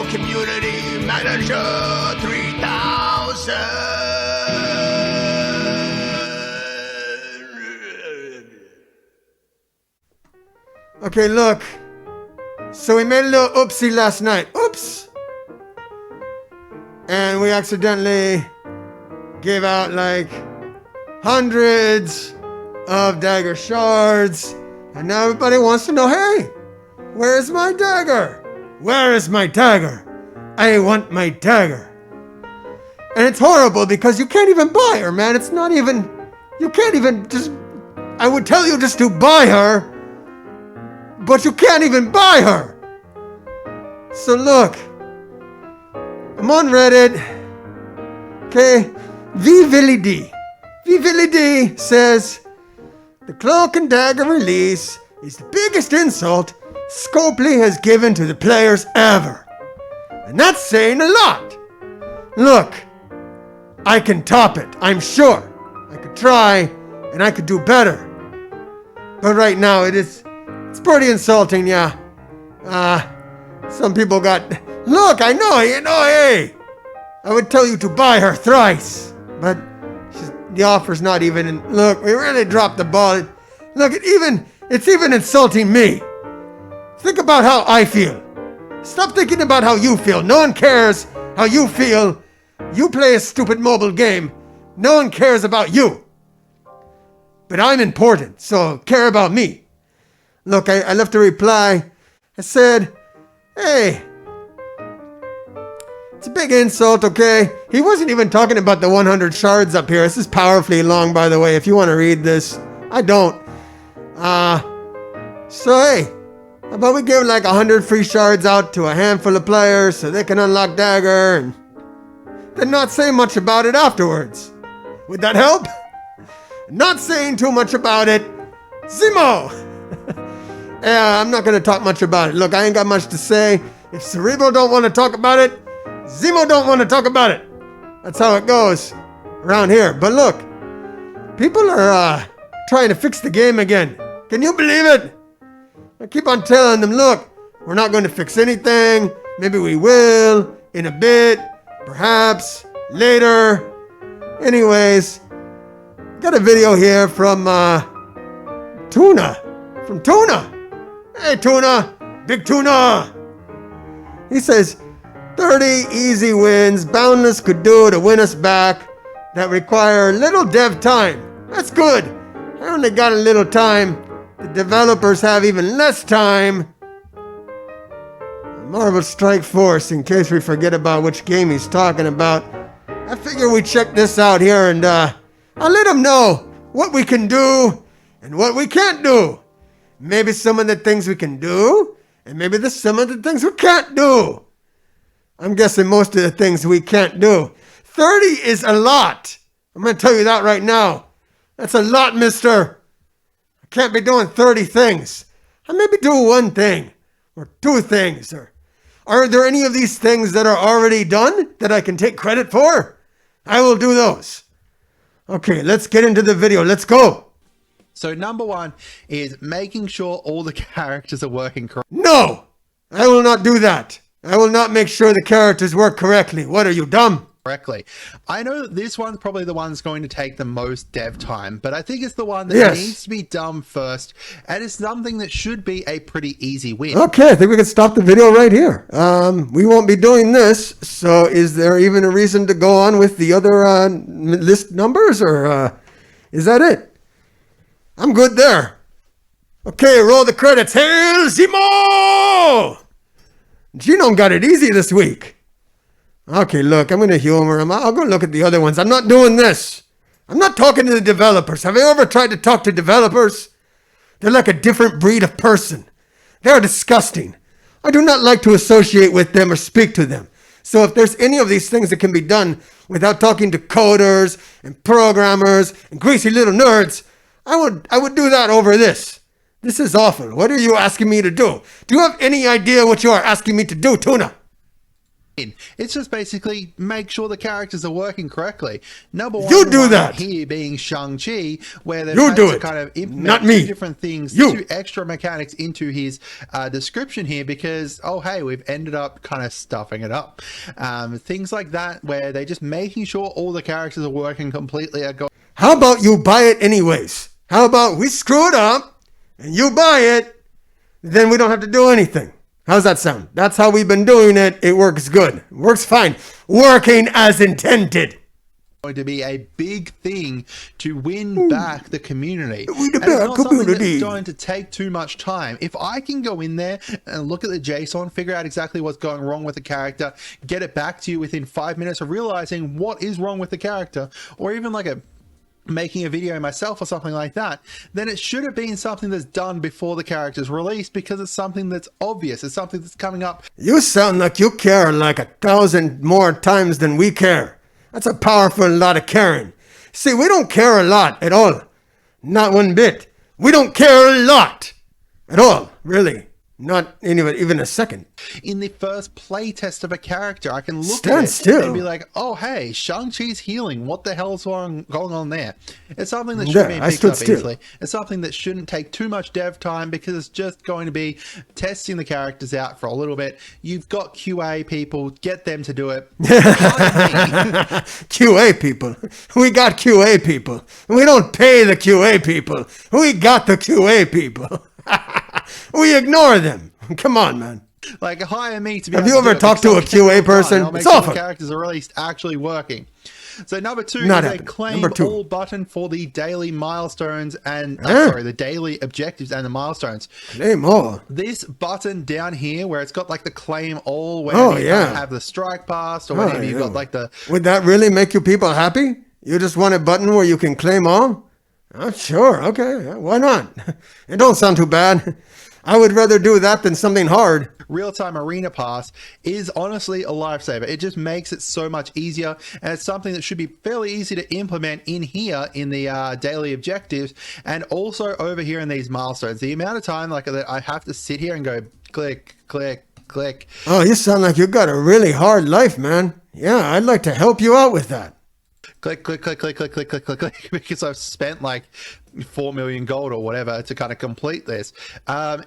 Community Manager 3000. Okay, look. So we made a little oopsie last night. Oops. And we accidentally gave out like hundreds of dagger shards. And now everybody wants to know, hey, where's my dagger? Where is my dagger? I want my dagger. And it's horrible because you can't even buy her, man. It's not even, you can't even just, I would tell you just to buy her, but you can't even buy her. So look, I'm on Reddit. Okay, VVilly D says, the Cloak and Dagger release is the biggest insult Scopely has given to the players ever. And that's saying a lot. Look, I can top it, I'm sure. I could try, and I could do better. But right now, it's pretty insulting, yeah. Some people got, look, I know, hey, I would tell you to buy her thrice. But the offer's not even in, look, we really dropped the ball. Look, it's even insulting me. Think about how I feel. Stop thinking about how you feel. No one cares how you feel. You play a stupid mobile game. No one cares about you. But I'm important, so care about me. Look, I left a reply. I said, hey, it's a big insult, okay? He wasn't even talking about the 100 shards up here. This is powerfully long, by the way, if you want to read this. I don't. So hey, how about we give like 100 free shards out to a handful of players so they can unlock Dagger and then not say much about it afterwards? Would that help? Not saying too much about it. Zemo! Yeah, I'm not going to talk much about it. Look, I ain't got much to say. If Cerebro don't want to talk about it, Zemo don't want to talk about it. That's how it goes around here. But look, people are trying to fix the game again. Can you believe it? I keep on telling them, look, we're not going to fix anything.Maybe we will in a bit, perhaps later. Anyways, got a video here from Tuna. From Tuna. Hey, Tuna. Big Tuna. He says, 30 easy wins Boundless could do to win us back that require little dev time. That's good. I only got a little time. The developers have even less time. Marvel Strike Force, in case we forget about which game he's talking about. I figure we check this out here and I'll let him know what we can do and what we can't do. Maybe some of the things we can do and maybe some of the things we can't do. I'm guessing most of the things we can't do. 30 is a lot. I'm going to tell you that right now. That's a lot, mister. I can't be doing 30 things. I maybe do one thing or two things. Or are there any of these things that are already done that I can take credit for? I will do those. Okay, let's get into the video. Let's go. So number one is making sure all the characters are working correctly. No, I will not do that. I will not make sure the characters work correctly. What, are you dumb? I know that this one's probably the one that's going to take the most dev time, but I think it's the one that needs to be done first, and it's something that should be a pretty easy win. Okay, I think we can stop the video right here. We won't be doing this, so is there even a reason to go on with the other list numbers, or is that it? I'm good there. Okay, roll the credits. Hail Zemo! Genome got it easy this week. Okay, look, I'm going to humor him. I'll go look at the other ones. I'm not doing this. I'm not talking to the developers. Have you ever tried to talk to developers? They're like a different breed of person. They're disgusting. I do not like to associate with them or speak to them. So if there's any of these things that can be done without talking to coders and programmers and greasy little nerds, I would do that over this. This is awful. What are you asking me to do? Do you have any idea what you are asking me to do, Tuna? It's just basically make sure the characters are working correctly. Number one, You do that here being Shang-Chi, where they've You had do to it. kind of implement Not me. 2 different things, You. 2 extra mechanics into his description here because, oh, hey, we've ended up kind of stuffing it up. Things like that, where they're just making sure all the characters are working completely. How about you buy it anyways? How about we screw it up and you buy it, then we don't have to do anything. How's that sound? That's how we've been doing it. It works good. It works fine. Working as intended. Going to be a big thing to win back the community. Win the And it's back not something community. that's going to take too much time. If I can go in there and look at the JSON, figure out exactly what's going wrong with the character, get it back to you within 5 minutes of realizing what is wrong with the character, or even like making a video myself or something like that, then it should have been something that's done before the character's released because it's something that's obvious. It's something that's coming up. You sound like you care like 1,000 more times than we care. That's a powerful lot of caring. See, we don't care a lot at all. Not one bit. We don't care a lot at all, really. Not even a second. In the first playtest of a character, I can look Stand at it still. and be like, oh, hey, Shang-Chi's healing. What the hell's going on there? It's something that should be picked up easily. It's something that shouldn't take too much dev time because it's just going to be testing the characters out for a little bit. You've got QA people. Get them to do it. QA people. We got QA people. We don't pay the QA people. We got the QA people. We ignore them. Come on, man. Like, hire me to be. Have you ever talked to a QA person? I'll make It's sure awful. the characters are released actually working. So number 2 Not is a happening. claim Number 2. all button for the daily milestones and sorry, the daily objectives and the milestones. Claim all. This button down here where it's got like the claim all, where you have the strike pass, or whenever you've got like the. Would that really make you people happy? You just want a button where you can claim all? Oh, sure. Okay. Yeah, why not? It don't sound too bad. I would rather do that than something hard. Real-time arena pass is honestly a lifesaver. It just makes it so much easier, and it's something that should be fairly easy to implement in here in the daily objectives, and also over here in these milestones. The amount of time like that I have to sit here and go click, click, click. Oh, you sound like you got a really hard life, man. Yeah, I'd like to help you out with that. Click, click, click, click, click, click, click, click, click, because I've spent like 4 million gold or whatever to kind of complete this.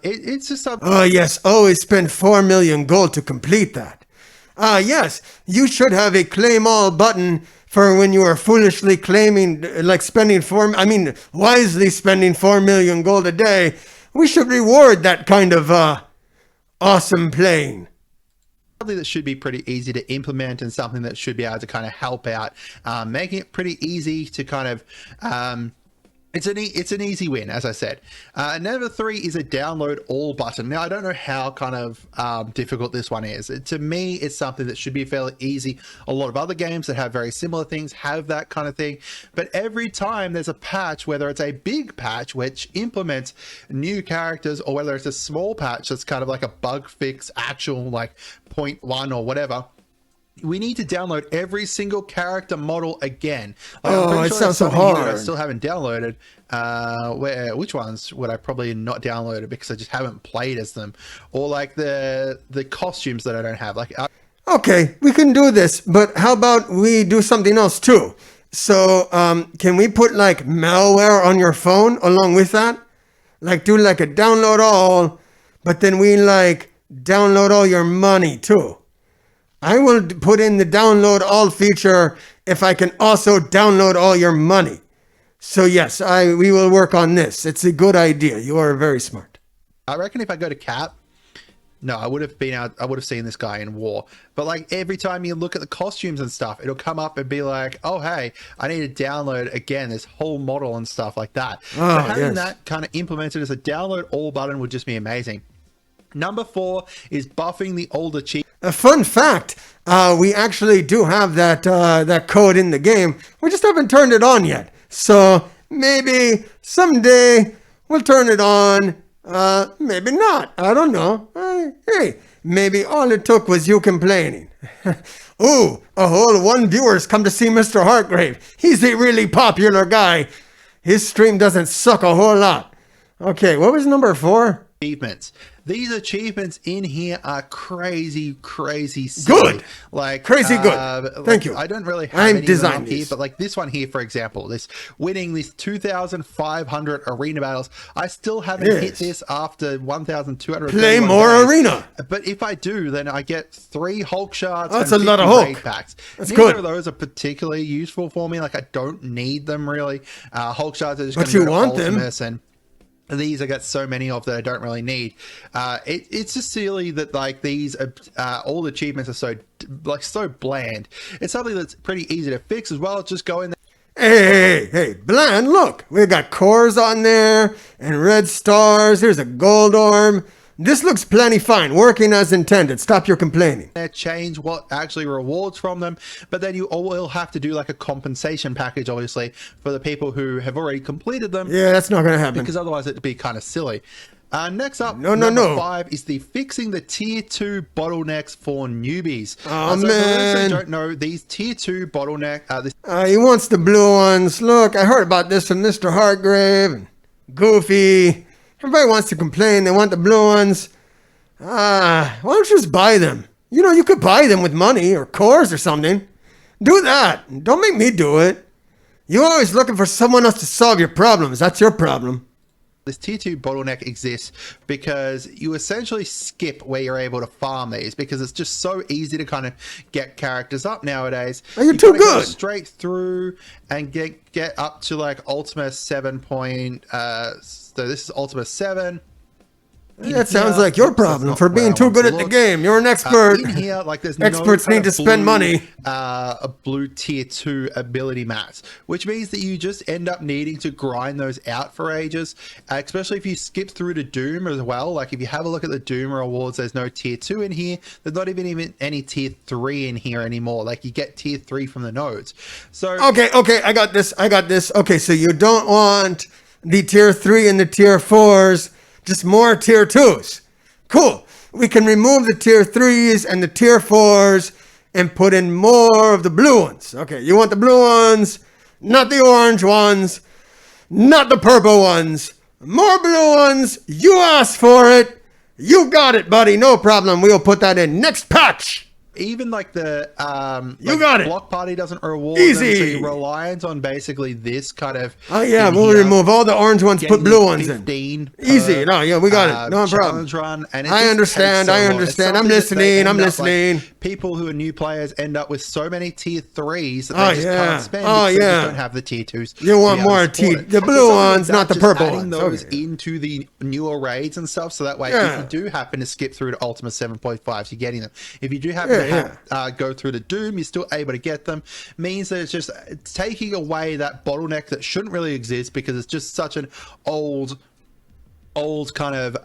It's just something. Oh, yes. Always spend 4 million gold to complete that. Yes. You should have a claim all button for when you are foolishly claiming, like wisely spending 4 million gold a day. We should reward that kind of awesome playing. Something that should be pretty easy to implement and something that should be able to kind of help out, making it pretty easy to kind of it's an easy win, as I said. Number 3 is a download all button. Now, I don't know how kind of difficult this one is. To me, it's something that should be fairly easy. A lot of other games that have very similar things have that kind of thing. But every time there's a patch, whether it's a big patch which implements new characters, or whether it's a small patch that's kind of like a bug fix, actual like 0.1 or whatever, we need to download every single character model again. It sounds so hard. I still haven't downloaded. Which ones would I probably not download because I just haven't played as them, or like the costumes that I don't have. Like, okay, we can do this, but how about we do something else too? So, can we put like malware on your phone along with that? Like do like a download all, but then we like download all your money too. I will put in the download all feature if I can also download all your money. So yes, we will work on this. It's a good idea. You are very smart. I reckon if I go to Cap, no, I would have seen this guy in War. But like every time you look at the costumes and stuff, it'll come up and be like, oh, hey, I need to download again this whole model and stuff like that. So having that kind of implemented as a download all button would just be amazing. Number 4 is buffing the older cheat. A fun fact, we actually do have that code in the game. We just haven't turned it on yet. So maybe someday we'll turn it on. Maybe not. I don't know. Hey, maybe all it took was you complaining. Ooh, a whole 1 viewer's come to see Mr. Hartgrave. He's a really popular guy. His stream doesn't suck a whole lot. Okay, what was number 4? achievements. These achievements in here are crazy silly. Good. Like crazy good. Thank you. I don't really have I'm any designing up here, these. but like this one here, for example, this winning this 2,500 arena battles. I still haven't hit this after 1,200. Play more arena. But if I do, then I get 3 Hulk shards. That's and a lot of 50 raid Hulk. packs. That's Neither good. of those are particularly useful for me. Like I don't need them really. Hulk shards are just But going to you go want to them. Ultimus, and these I got so many of that I don't really need. It's just silly that like these all the achievements are so bland. It's something that's pretty easy to fix as well. Just go in there. Hey, bland, look. We got cores on there and red stars. Here's a gold orb. This looks plenty fine, working as intended. Stop your complaining. Change what actually rewards from them, but then you will have to do like a compensation package, obviously, for the people who have already completed them. Yeah, that's not going to happen. Because otherwise it'd be kind of silly. Next up, No. number 5 is the fixing the tier 2 bottlenecks for newbies. Oh, so for those man. who don't know, these tier 2 bottleneck, He wants the blue ones. Look, I heard about this from Mr. Hargrave and Goofy. Everybody wants to complain. They want the blue ones. Why don't you just buy them? You know, you could buy them with money or cores or something. Do that. Don't make me do it. You're always looking for someone else to solve your problems. That's your problem. this tier 2 bottleneck exists because you essentially skip where you're able to farm these because it's just so easy to kind of get characters up nowadays. Oh, you're you too gotta go good. straight through and get up to like Ultima 7 point. So this is Ultima 7. That sounds like your problem for being too good at the game. You're an expert. In here, like there's Experts no need to spend money. A blue tier 2 ability mats, which means that you just end up needing to grind those out for ages, especially if you skip through to Doom as well. Like if you have a look at the Doom rewards, there's no tier 2 in here. There's not even any tier 3 in here anymore. Like you get tier 3 from the nodes. So Okay, I got this. Okay, so you don't want the tier 3 and the tier 4s, just more tier 2s. Cool. We can remove the tier 3s and the tier 4s and put in more of the blue ones. Okay, you want the blue ones, not the orange ones, not the purple ones. More blue ones. You asked for it. You got it, buddy. No problem. We'll put that in next patch. even like the You got it. block party doesn't reward Easy. them, so you're reliant on basically this kind of Oh yeah, in we'll here, remove all the orange ones, put getting blue you ones in. 15 Easy. No, yeah, we got it. No problem. challenge run, and it I just understand, takes so I long. understand. It's I'm something that they listening, I'm end up, like, listening. people who are new players end up with so many tier 3s that Oh, they just yeah. can't spend Oh, because they yeah. just don't have the tier 2s. You want to be able more to support T- it. the But blue something like ones, that, not the just purple adding ones. those Okay. into the newer raids and stuff, so that way Yeah. if you do happen to skip through to Ultima 7.5, you're getting them. If you do happen to go through to Doom, you're still able to get them. Means that it's taking away that bottleneck that shouldn't really exist because it's just such an old kind of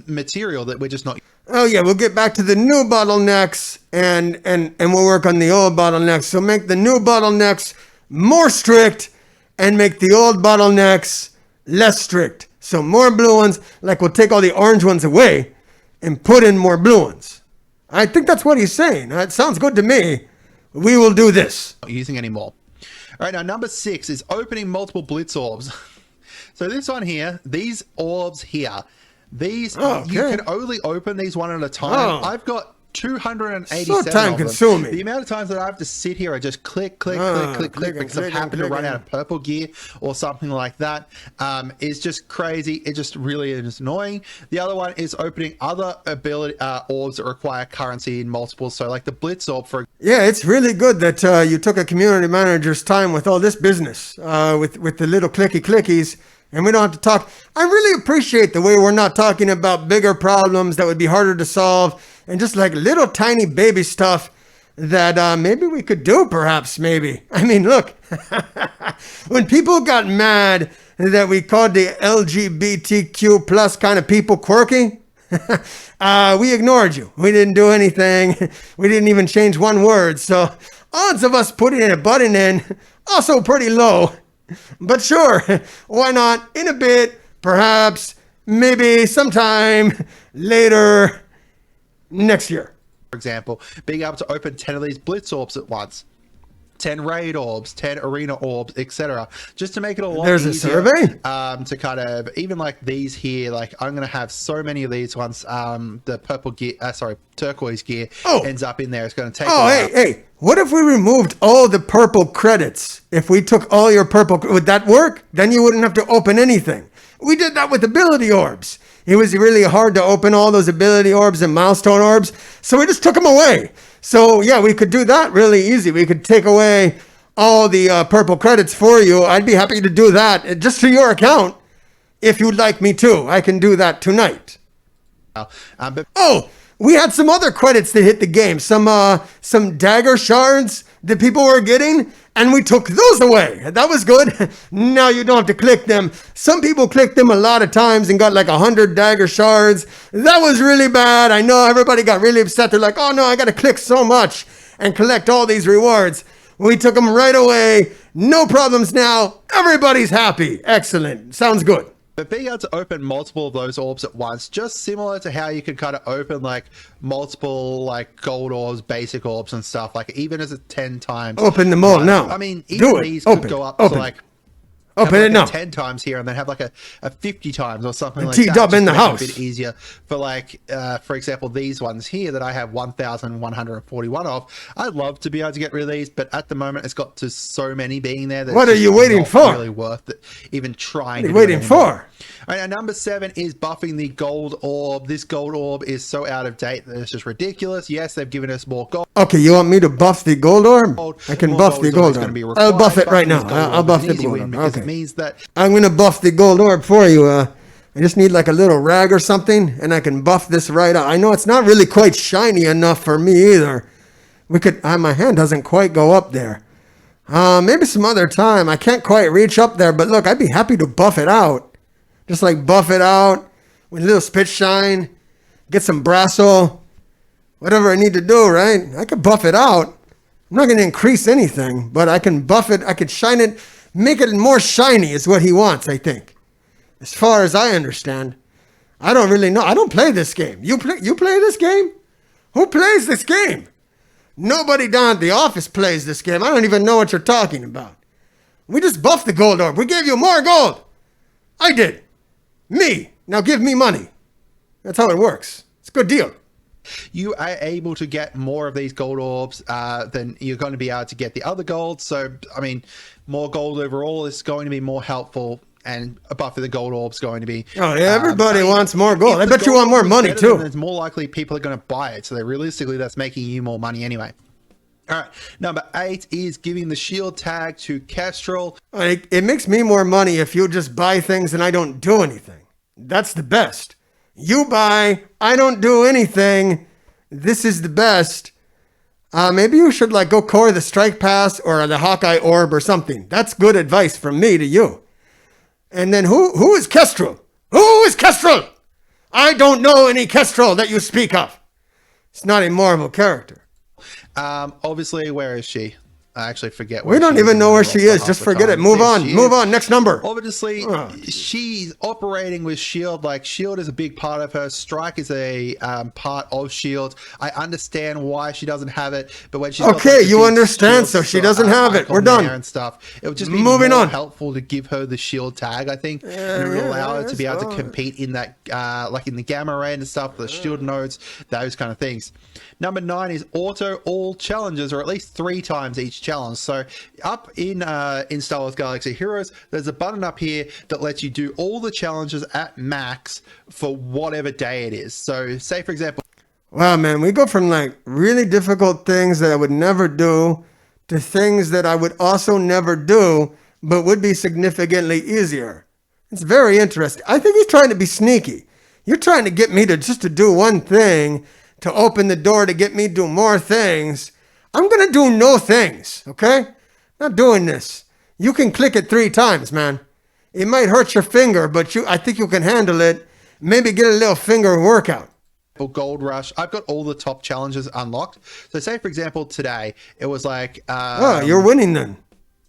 material that we're just not. Oh yeah, we'll get back to the new bottlenecks and we'll work on the old bottlenecks. So make the new bottlenecks more strict and make the old bottlenecks less strict. So more blue ones, like we'll take all the orange ones away and put in more blue ones. I think that's what he's saying. That sounds good to me. We will do this. Not using anymore. All right, now number 6 is opening multiple Blitz orbs. So this one here, these orbs here, these Oh, you okay. can only open these one at a time. Oh. I've got 287 So time of them. consuming. The amount of times that I have to sit here and just click click because I've and happened to run clicking. out of purple gear or something like that is just crazy. It just really is annoying. The other one is opening other ability orbs that require currency in multiples. So like the Blitz orb, for Yeah, it's really good that you took a community manager's time with all this business, with the little clickies, and we don't have to talk. I really appreciate the way we're not talking about bigger problems that would be harder to solve, and just like little tiny baby stuff that maybe we could do, perhaps, maybe. I mean, look, when people got mad that we called the LGBTQ plus kind of people quirky, we ignored you. We didn't do anything. We didn't even change one word. So odds of us putting a button in also pretty low. But sure, why not? In a bit, perhaps, maybe sometime later next year. example, being able to open 10 of these Blitz orbs at once. 10 raid orbs, 10 arena orbs, etc. Just to make it a lot There's easier. a survey? To kind of, even like these here, like I'm going to have so many of these once the purple gear, turquoise gear ends up in there. It's going to take a while. Hey, what if we removed all the purple credits? If we took all your purple, would that work? Then you wouldn't have to open anything. We did that with ability orbs. It was really hard to open all those ability orbs and milestone orbs, so we just took them away. So yeah, we could do that really easy. We could take away all the purple credits for you. I'd be happy to do that just to your account if you'd like me to. I can do that tonight. We had some other credits that hit the game. Some dagger shards that people were getting, and we took those away. That was good. Now you don't have to click them. Some people clicked them a lot of times and got like 100 dagger shards. That was really bad. I know everybody got really upset. They're like, oh no, I got to click so much and collect all these rewards. We took them right away. No problems now. Everybody's happy. Excellent. Sounds good. But being able to open multiple of those orbs at once, just similar to how you could kind of open like multiple like gold orbs, basic orbs and stuff, like even as a 10 times. Open them all now. I mean, even these could go up to like open it now. 10 times here and then have like a 50 times or something like that. T-dub in the house. A bit easier for like, for example, these ones here that I have 1,141 of. I'd love to be able to get rid of these, but at the moment it's got to so many being there that what are you waiting for? Really worth it, even trying. What are you waiting for? All right, now number 7 is buffing the gold orb. This gold orb is so out of date that it's just ridiculous. Yes, they've given us more gold. Okay, you want me to buff the gold orb? I can buff the gold orb. I'll buff it right now. I'll buff the gold orb. Okay. It means that I'm going to buff the gold orb for you. I just need like a little rag or something, and I can buff this right out. I know it's not really quite shiny enough for me either. We could. My hand doesn't quite go up there. Maybe some other time. I can't quite reach up there, but look, I'd be happy to buff it out. Just like buff it out with a little spit shine, get some brasso, whatever I need to do, right? I could buff it out. I'm not going to increase anything, but I can buff it. I could shine it, make it more shiny is what he wants, I think. As far as I understand. I don't really know. I don't play this game. You play this game? Who plays this game? Nobody down at the office plays this game. I don't even know what you're talking about. We just buffed the gold orb. We gave you more gold. I did. Me. Now give me money. That's how it works. It's a good deal. You are able to get more of these gold orbs than you're going to be able to get the other gold. So, I mean, more gold overall is going to be more helpful, and a buff of the gold orbs going to be... Oh, yeah, everybody wants more gold. I bet you want more money, too. It's more likely people are going to buy it. So, realistically, that's making you more money anyway. All right, number 8 is giving the shield tag to Kestrel. It makes me more money if you just buy things and I don't do anything. That's the best. You buy, I don't do anything. This is the best. Maybe you should like go core the strike pass or the Hawkeye orb or something. That's good advice from me to you. And then who is Kestrel? Who is Kestrel? I don't know any Kestrel that you speak of. It's not a Marvel character. Obviously, where is she? I actually forget where we don't even know where she is. Just forget it. Move on. Move on. Next number. Obviously, she's operating with S.H.I.E.L.D. Like, S.H.I.E.L.D. is a big part of her. Strike is a part of S.H.I.E.L.D. I understand why she doesn't have it, but when she's okay, you understand, so she doesn't have it. We're done. And stuff. It would just be more helpful to give her the S.H.I.E.L.D. tag, I think, and it would allow her to be able to compete in that, like in the gamma ray and stuff, the S.H.I.E.L.D. nodes, those kind of things. Number 9 is auto all challenges, or at least 3 times each challenge. So up in Star Wars Galaxy Heroes, there's a button up here that lets you do all the challenges at max for whatever day it is. So say, for example... Wow, man, we go from like really difficult things that I would never do to things that I would also never do, but would be significantly easier. It's very interesting. I think he's trying to be sneaky. You're trying to get me to just to do one thing, to open the door to get me to do more things. I'm going to do no things, okay? Not doing this. You can click it 3 times, man. It might hurt your finger, but I think you can handle it. Maybe get a little finger workout. Gold Rush. I've got all the top challenges unlocked. So say, for example, today, it was like... oh, you're winning then.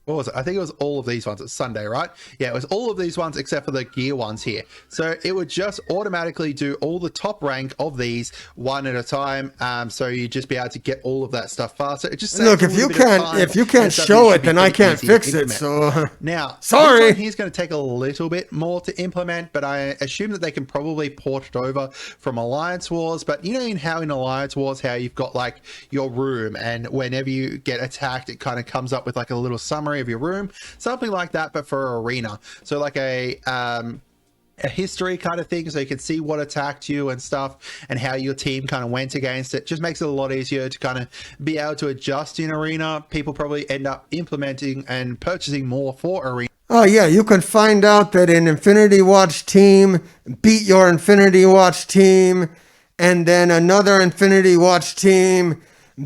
what was it? I think it was all of these ones. It's Sunday, right? Yeah, it was all of these ones except for the gear ones here. So it would just automatically do all the top rank of these one at a time. So you just be able to get all of that stuff faster. It just look, if you can't show it, then I can't fix it. So now, sorry, this one here's going to take a little bit more to implement, but I assume that they can probably port it over from Alliance Wars. But you know, in Alliance Wars, how you've got like your room, and whenever you get attacked, it kind of comes up with like a little summary of your room, something like that, but for arena. So like a history kind of thing, so you can see what attacked you and stuff, and how your team kind of went against it. Just makes it a lot easier to kind of be able to adjust in arena. People probably end up implementing and purchasing more for arena. Oh yeah, you can find out that an Infinity Watch team beat your Infinity Watch team, and then another Infinity Watch team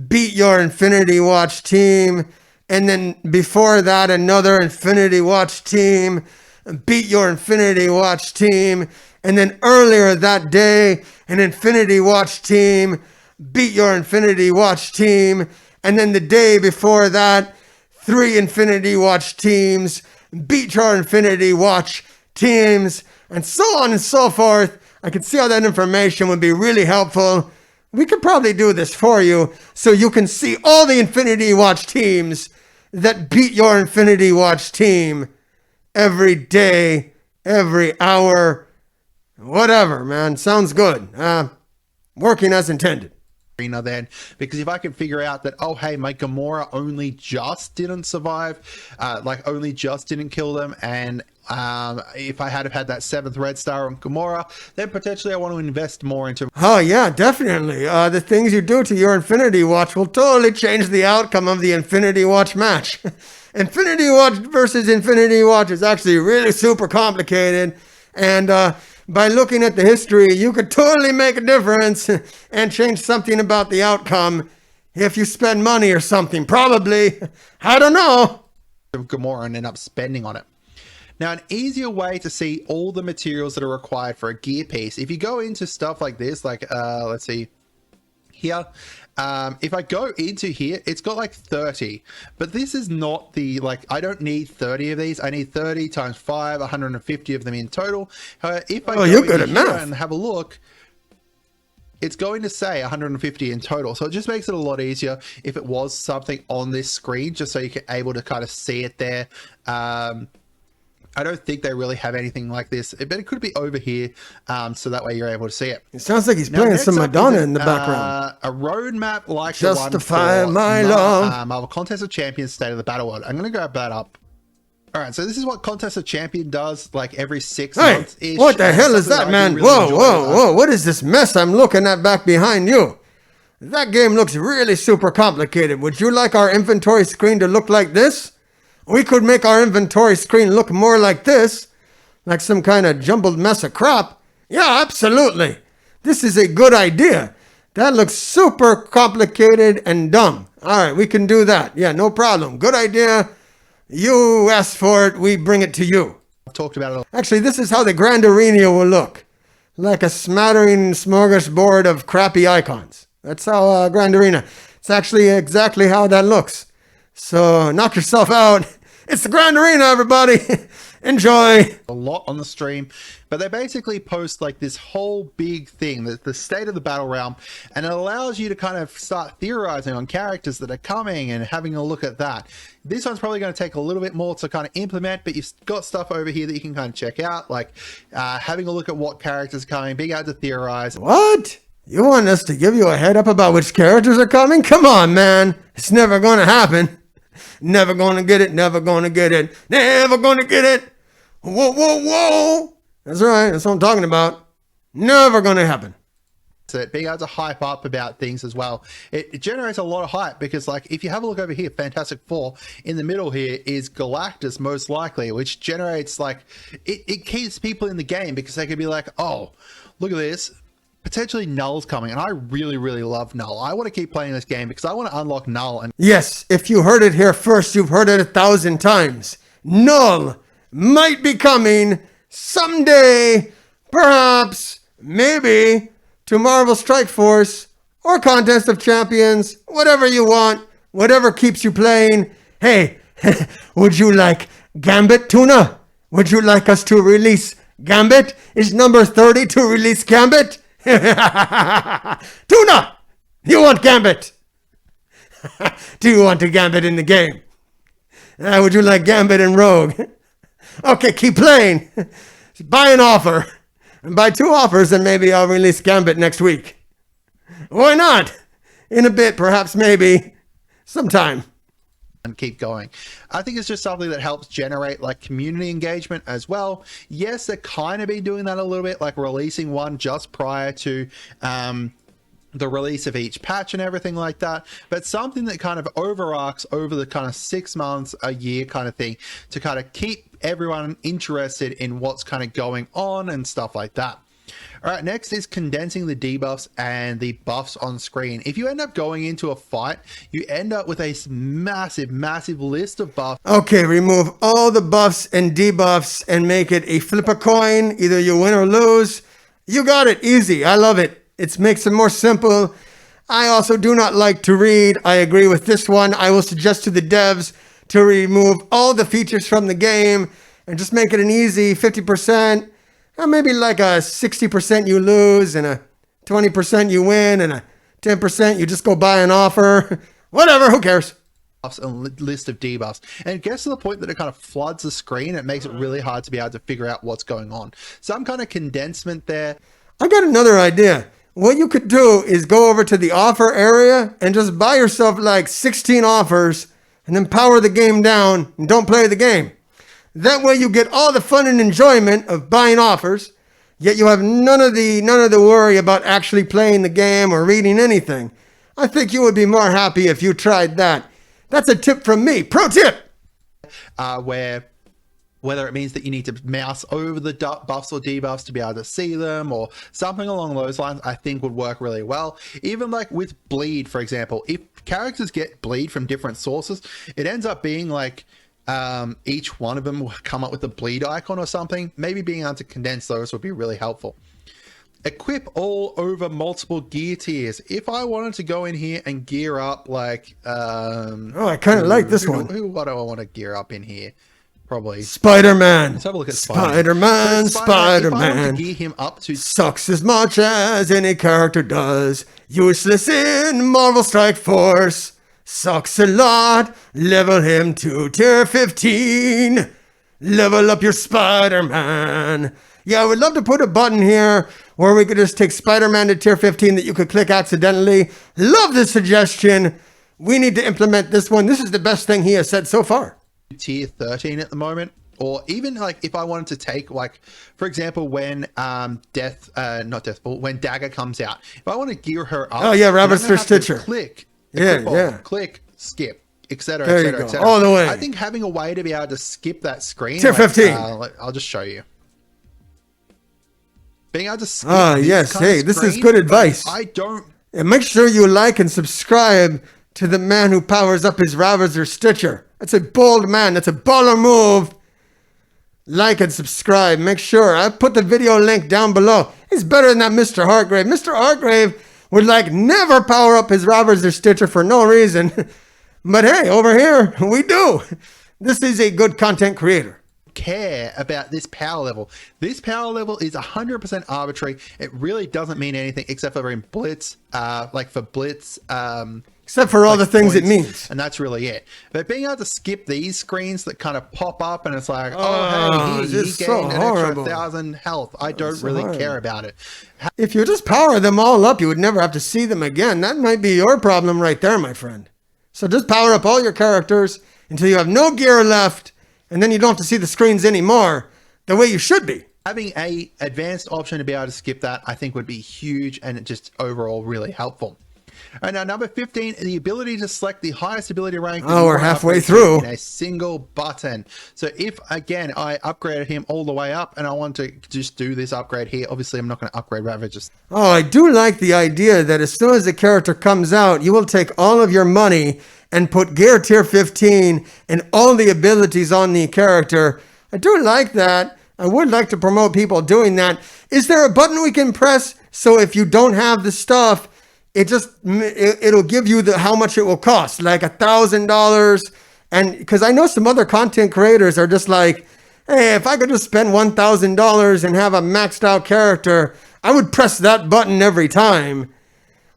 beat your Infinity Watch team, and then before that another Infinity Watch team beat your Infinity Watch team, and then earlier that day an Infinity Watch team beat your Infinity Watch team, and then the day before that 3 Infinity Watch teams beat your Infinity Watch teams, and so on and so forth. I can see how that information would be really helpful. We could probably do this for you so you can see all the Infinity Watch teams that beat your Infinity Watch team every day, every hour, whatever, man. Sounds good. Working as intended. Arena then, because if I can figure out that, oh hey, my Gamora only just didn't survive, like only just didn't kill them, and if I had that 7th red star on Gamora, then potentially I want to invest more into. Oh yeah, definitely. The things you do to your Infinity Watch will totally change the outcome of the Infinity Watch match. Infinity Watch versus Infinity Watch is actually really super complicated, and by looking at the history, you could totally make a difference and change something about the outcome if you spend money or something. Probably. I don't know. Gamora and end up spending on it. Now, an easier way to see all the materials that are required for a gear piece, if you go into stuff like this, like, let's see here, if I go into here, it's got like 30, but this is not the, like, I don't need 30 of these. I need 30 times 5, 150 of them in total. However, if I go you're good in at here math. and have a look, it's going to say 150 in total. So it just makes it a lot easier if it was something on this screen, just so you're able to kind of see it there. I don't think they really have anything like this, but it could be over here, so that way you're able to see it. It sounds like he's playing some Madonna in the background. A roadmap like Justify the one for my love. Marvel Contest of Champions State of the Battle World. I'm going to grab that up. All right, so this is what Contest of Champion does, like every 6 months. What the hell is that, man? Really whoa! What is this mess I'm looking at back behind you? That game looks really super complicated. Would you like our inventory screen to look like this? We could make our inventory screen look more like this, like some kind of jumbled mess of crap. Yeah, absolutely. This is a good idea. That looks super complicated and dumb. All right, we can do that. Yeah, no problem. Good idea. You asked for it, we bring it to you. I've talked about it. Actually, this is how the Grand Arena will look. Like a smattering smorgasbord of crappy icons. That's how Grand Arena. It's actually exactly how that looks. So knock yourself out. It's the Grand Arena, everybody. Enjoy. A lot on the stream, but they basically post like this whole big thing, the state of the battle realm, and it allows you to kind of start theorizing on characters that are coming and having a look at that. This one's probably going to take a little bit more to kind of implement, but you've got stuff over here that you can kind of check out, like having a look at what characters are coming, being able to theorize. What? You want us to give you a head up about which characters are coming? Come on, man. It's never going to happen. Never gonna get it, never gonna get it, never gonna get it. Whoa, whoa, whoa. That's right, that's what I'm talking about. Never gonna happen. So being able to hype up about things as well, it generates a lot of hype, because like if you have a look over here, Fantastic Four, in the middle here is Galactus most likely, which generates like, it keeps people in the game, because they could be like, oh, look at this. Potentially Null's coming, and I really, really love Null. I want to keep playing this game because I want to unlock Null. And yes, if you heard it here first, you've heard it 1,000 times. Null might be coming someday, perhaps, maybe, to Marvel Strike Force or Contest of Champions, whatever you want, whatever keeps you playing. Hey, Would you like Gambit, Tuna? Would you like us to release Gambit? Is number 30 to release Gambit? Tuna! You want Gambit? Do you want a Gambit in the game? Would you like Gambit and Rogue? Okay, keep playing. Buy an offer. And buy 2 offers and maybe I'll release Gambit next week. Why not? In a bit, perhaps, maybe. Sometime. And keep going. I think it's just something that helps generate like community engagement as well. Yes, they're kind of been doing that a little bit, like releasing one just prior to the release of each patch and everything like that, but something that kind of overarches over the kind of 6 months, a year kind of thing, to kind of keep everyone interested in what's kind of going on and stuff like that. All right, next is condensing the debuffs and the buffs on screen. If you end up going into a fight, you end up with a massive list of buffs. Okay, remove all the buffs and debuffs and make it a flip a coin. Either you win or lose. You got it. Easy. I love it. It makes it more simple. I also do not like to read. I agree with this one. I will suggest to the devs to remove all the features from the game and just make it an easy 50%. Or maybe like a 60% you lose and a 20% you win and a 10% you just go buy an offer. Whatever, who cares? A list of debuffs, and it gets to the point that it kind of floods the screen. It makes it really hard to be able to figure out what's going on. Some kind of condensement there. I got another idea. What you could do is go over to the offer area and just buy yourself like 16 offers and then power the game down and don't play the game. That way you get all the fun and enjoyment of buying offers, yet you have none of the worry about actually playing the game or reading anything. I think you would be more happy if you tried that. That's a tip from me. Pro tip! Whether it means that you need to mouse over the buffs or debuffs to be able to see them or something along those lines, I think would work really well. Even like with bleed, for example, if characters get bleed from different sources, it ends up being like each one of them will come up with a bleed icon or something. Maybe being able to condense those would be really helpful. Equip all over multiple gear tiers. If I wanted to go in here and gear up like I kind of like this one. What do I want to gear up in here? Probably Spider-Man. Let's have a look at Spider-Man. So If I wanted Spider-Man to gear him up to sucks as much as any character does. Useless in Marvel Strike Force. Sucks a lot. Level him to tier 15. Level up your Spider-Man. Yeah, I would love to put a button here where we could just take Spider-Man to tier 15 that you could click accidentally. Love this suggestion. We need to implement this one. This is the best thing he has said so far. tier 13 at the moment, or even like if I wanted to take, like, for example, when when Dagger comes out, if I want to gear her up, oh yeah, Rabbitster Stitcher, click, click, skip, etc, etc. all the way. I think having a way to be able to skip that screen, tier 15. I'll just show you. Being able to skip yes, hey, this is good advice. I don't. And make sure you like and subscribe to the man who powers up his Rabbitster Stitcher. That's a bold man. That's a baller move. Like and subscribe. Make sure. I put the video link down below. He's better than that Mr. Hargrave. Mr. Hargrave would like never power up his Rabbitster Stitcher for no reason. But hey, over here, we do. This is a good content creator. Care about this power level. This power level is 100% arbitrary. It really doesn't mean anything except for in Blitz, like for Blitz, except for all like the things points, it means. and that's really it. But being able to skip these screens that kind of pop up and it's like, oh, hey, he gained so an extra 1,000 health. I don't really care about it. If you just power them all up, you would never have to see them again. That might be your problem right there, my friend. So just power up all your characters until you have no gear left, and then you don't have to see the screens anymore the way you should be. Having a advanced option to be able to skip that, I think would be huge and just overall really helpful. And now number 15, the ability to select the highest ability rank. Oh, we're halfway through. In a single button. So if, again, I upgraded him all the way up and I want to just do this upgrade here, obviously I'm not going to upgrade Ravagers. Oh, I do like the idea that as soon as the character comes out, you will take all of your money and put gear tier 15 and all the abilities on the character. I do like that. I would like to promote people doing that. Is there a button we can press so if you don't have the stuff, it'll give you how much it will cost, like $1,000, And because I know some other content creators are just like, hey, if I could just spend $1,000 and have a maxed out character, I would press that button every time.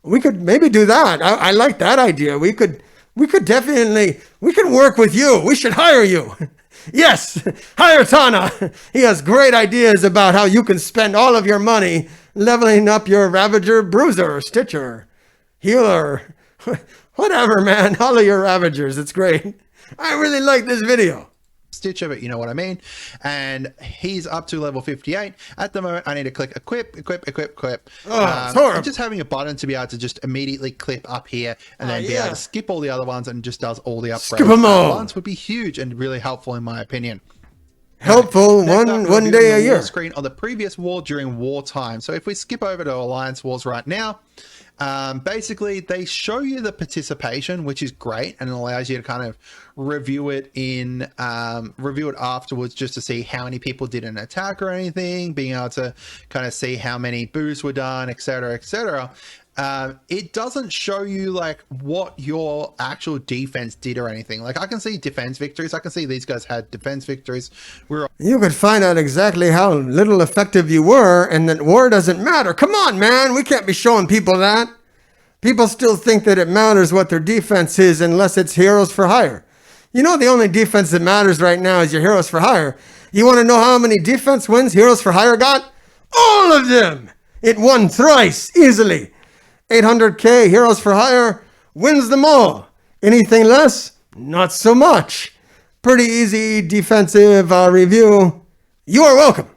We could maybe do that. I like that idea. We could definitely work with you. We should hire you. Yes, hire Tana. He has great ideas about how you can spend all of your money leveling up your Ravager, Bruiser, Stitcher, Healer, whatever, man. All of your Ravagers. It's great. I really like this video. Stitcher, but you know what I mean. And he's up to level 58 at the moment. I need to click equip. Oh, it's horrible. Just having a button to be able to just immediately clip up here and then be able to skip all the other ones and just does all the upgrades. Skip them all. Once would be huge and really helpful in my opinion. Helpful one day a year. Screen on the previous war during wartime. So if we skip over to Alliance Wars right now, basically they show you the participation, which is great, and it allows you to kind of review it afterwards just to see how many people did an attack or anything, being able to kind of see how many boosts were done, etc., etc. It doesn't show you like what your actual defense did or anything. Like I can see defense victories. I can see these guys had defense victories. You could find out exactly how little effective you were, and that war doesn't matter. Come on, man. We can't be showing people that. People still think that it matters what their defense is unless it's heroes for hire. You know, the only defense that matters right now is your heroes for hire. You want to know how many defense wins heroes for hire got? All of them. It won thrice easily. 800k heroes for hire wins them all. Anything less? Not so much. Pretty easy defensive review. You are welcome.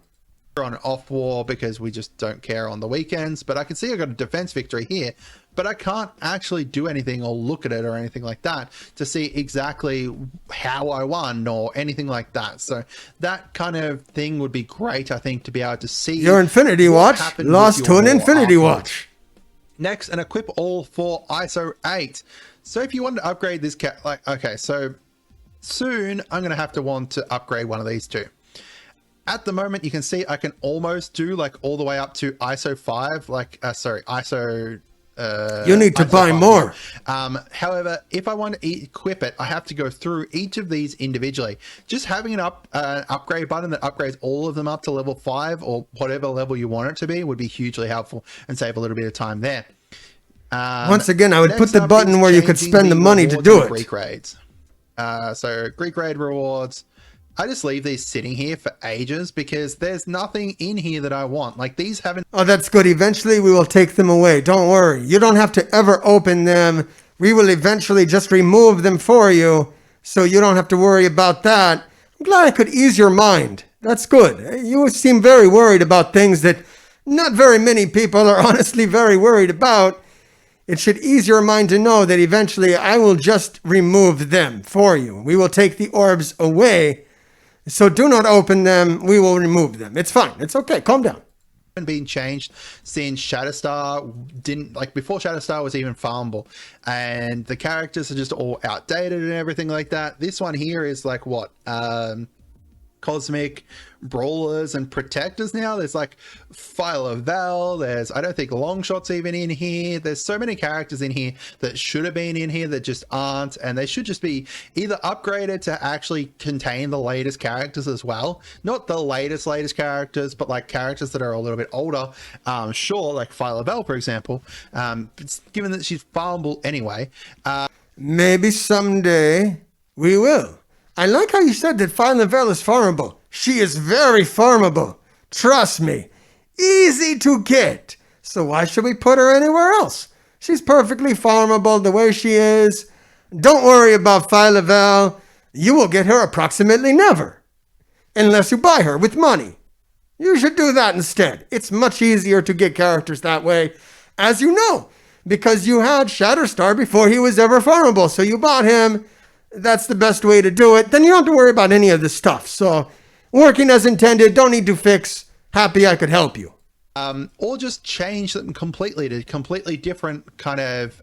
We're on an off war because we just don't care on the weekends, but I can see I got a defense victory here, but I can't actually do anything or look at it or anything like that to see exactly how I won or anything like that. So that kind of thing would be great, I think, to be able to see your Infinity Watch lost to an Infinity Watch. Next, and equip all for ISO 8. So if you want to upgrade this okay, so soon I'm going to have to want to upgrade one of these two. At the moment, you can see I can almost do like all the way up to ISO 5, ISO you need to buy more. However, if I want to equip it, I have to go through each of these individually. Just having an upgrade button that upgrades all of them up to level 5 or whatever level you want it to be would be hugely helpful and save a little bit of time there. Once again, I would put the button where you could spend the money to do it. Greek raids. So Greek raid rewards. I just leave these sitting here for ages because there's nothing in here that I want. Like these haven't... Oh, that's good. Eventually we will take them away. Don't worry. You don't have to ever open them. We will eventually just remove them for you, so you don't have to worry about that. I'm glad I could ease your mind. That's good. You seem very worried about things that not very many people are honestly very worried about. It should ease your mind to know that eventually I will just remove them for you. We will take the orbs away. So do not open them. We will remove them. It's fine. It's okay. Calm down. Been changed since Shatterstar didn't, like before Shatterstar was even farmable, and the characters are just all outdated and everything like that. This one here is like what cosmic brawlers and protectors now. There's like File Val, there's I don't think Longshot's even in here. There's so many characters in here that should have been in here that just aren't, and they should just be either upgraded to actually contain the latest characters as well. Not the latest characters, but like characters that are a little bit older. Sure, like File Val, for example, given that she's farmable anyway. Maybe someday we will. I like how you said that File Val is farmable. She is very farmable. Trust me. Easy to get. So why should we put her anywhere else? She's perfectly farmable the way she is. Don't worry about File Val. You will get her approximately never. Unless you buy her with money. You should do that instead. It's much easier to get characters that way. As you know. Because you had Shatterstar before he was ever farmable. So you bought him. That's the best way to do it. Then you don't have to worry about any of this stuff. So, working as intended, don't need to fix. Happy I could help you. Or just change them completely to completely different kind of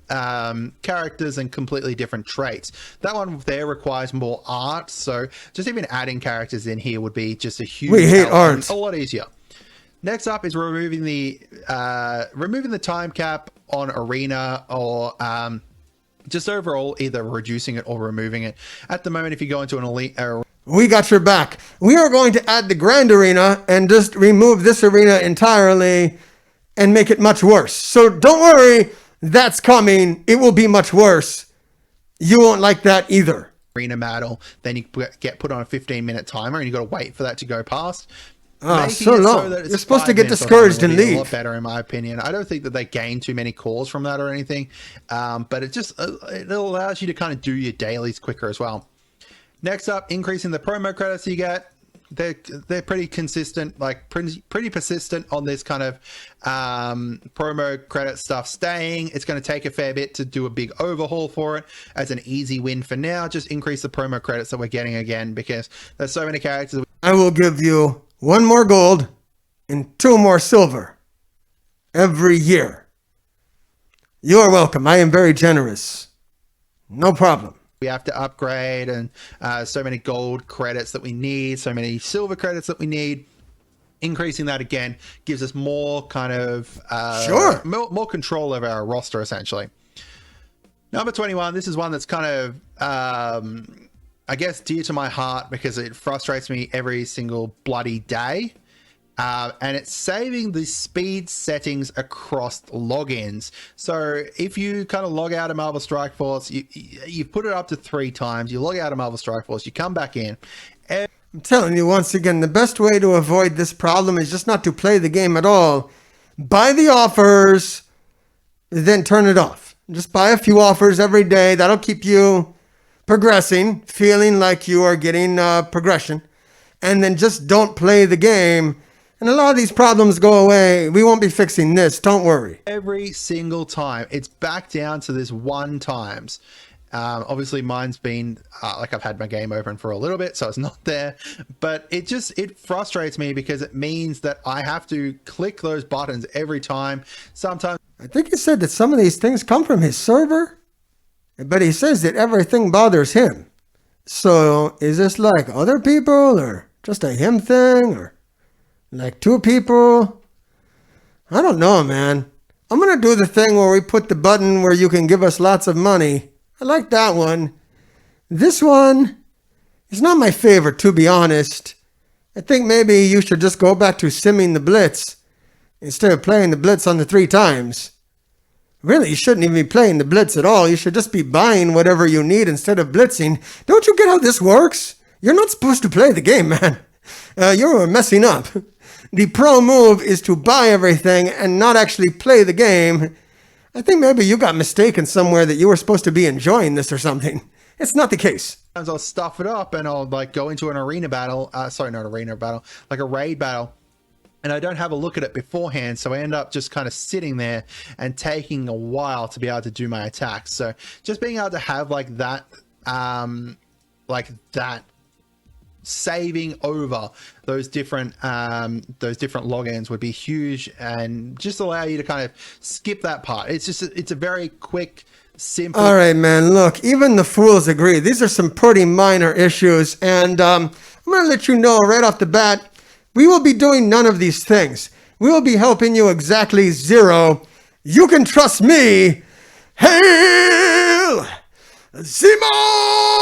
characters and completely different traits. That one there requires more art. So, just even adding characters in here would be just a huge... We hate art. A lot easier. Next up is removing the time cap on Arena or... just overall either reducing it or removing it. At the moment, if you go into an elite we got your back. We are going to add the Grand Arena and just remove this arena entirely and make it much worse. So don't worry, that's coming. It will be much worse. You won't like that either. Arena battle, then you get put on a 15-minute timer and you got to wait for that to go past. So long. You're supposed to get discouraged and leave. A lot better, in my opinion. I don't think that they gain too many calls from that or anything, but it allows you to kind of do your dailies quicker as well. Next up, increasing the promo credits you get. They're pretty consistent, like pretty persistent on this kind of promo credit stuff staying. It's going to take a fair bit to do a big overhaul for it. As an easy win for now, just increase the promo credits that we're getting again, because there's so many characters. I will give you 1 more gold and 2 more silver every year. You are welcome. I am very generous. No problem. We have to upgrade, and so many gold credits that we need, so many silver credits that we need. Increasing that again gives us more kind of more control over our roster, essentially. Number 21, this is one that's kind of I guess dear to my heart, because it frustrates me every single bloody day. And it's saving the speed settings across logins. So if you kind of log out of Marvel Strike Force, you put it up to 3 times, you log out of Marvel Strike Force, you come back in. I'm telling you once again, the best way to avoid this problem is just not to play the game at all. Buy the offers, then turn it off. Just buy a few offers every day. That'll keep you progressing, feeling like you are getting progression. And then just don't play the game. And a lot of these problems go away. We won't be fixing this. Don't worry. Every single time. It's back down to this 1 times. Obviously, mine's been like I've had my game open for a little bit, so it's not there. But it frustrates me, because it means that I have to click those buttons every time. Sometimes I think he said that some of these things come from his server, but he says that everything bothers him. So is this like other people, or just a him thing, or like 2 people? I don't know, man. I'm going to do the thing where we put the button where you can give us lots of money. I like that one. This one is not my favorite, to be honest. I think maybe you should just go back to simming the Blitz instead of playing the Blitz on the 3 times. Really, you shouldn't even be playing the Blitz at all. You should just be buying whatever you need instead of blitzing. Don't you get how this works? You're not supposed to play the game, man. You're messing up. The pro move is to buy everything and not actually play the game. I think maybe you got mistaken somewhere that you were supposed to be enjoying this or something. It's not the case. Sometimes I'll stuff it up and I'll like go into an arena battle. Sorry, not arena battle, like a raid battle. And I don't have a look at it beforehand. So I end up just kind of sitting there and taking a while to be able to do my attacks. So just being able to have like that saving over those different logins would be huge, and just allow you to kind of skip that part. It's a very quick, simple. All right, man, look, even the fools agree. These are some pretty minor issues, and I'm going to let you know right off the bat, we will be doing none of these things. We will be helping you exactly 0. You can trust me. Hail Zemo!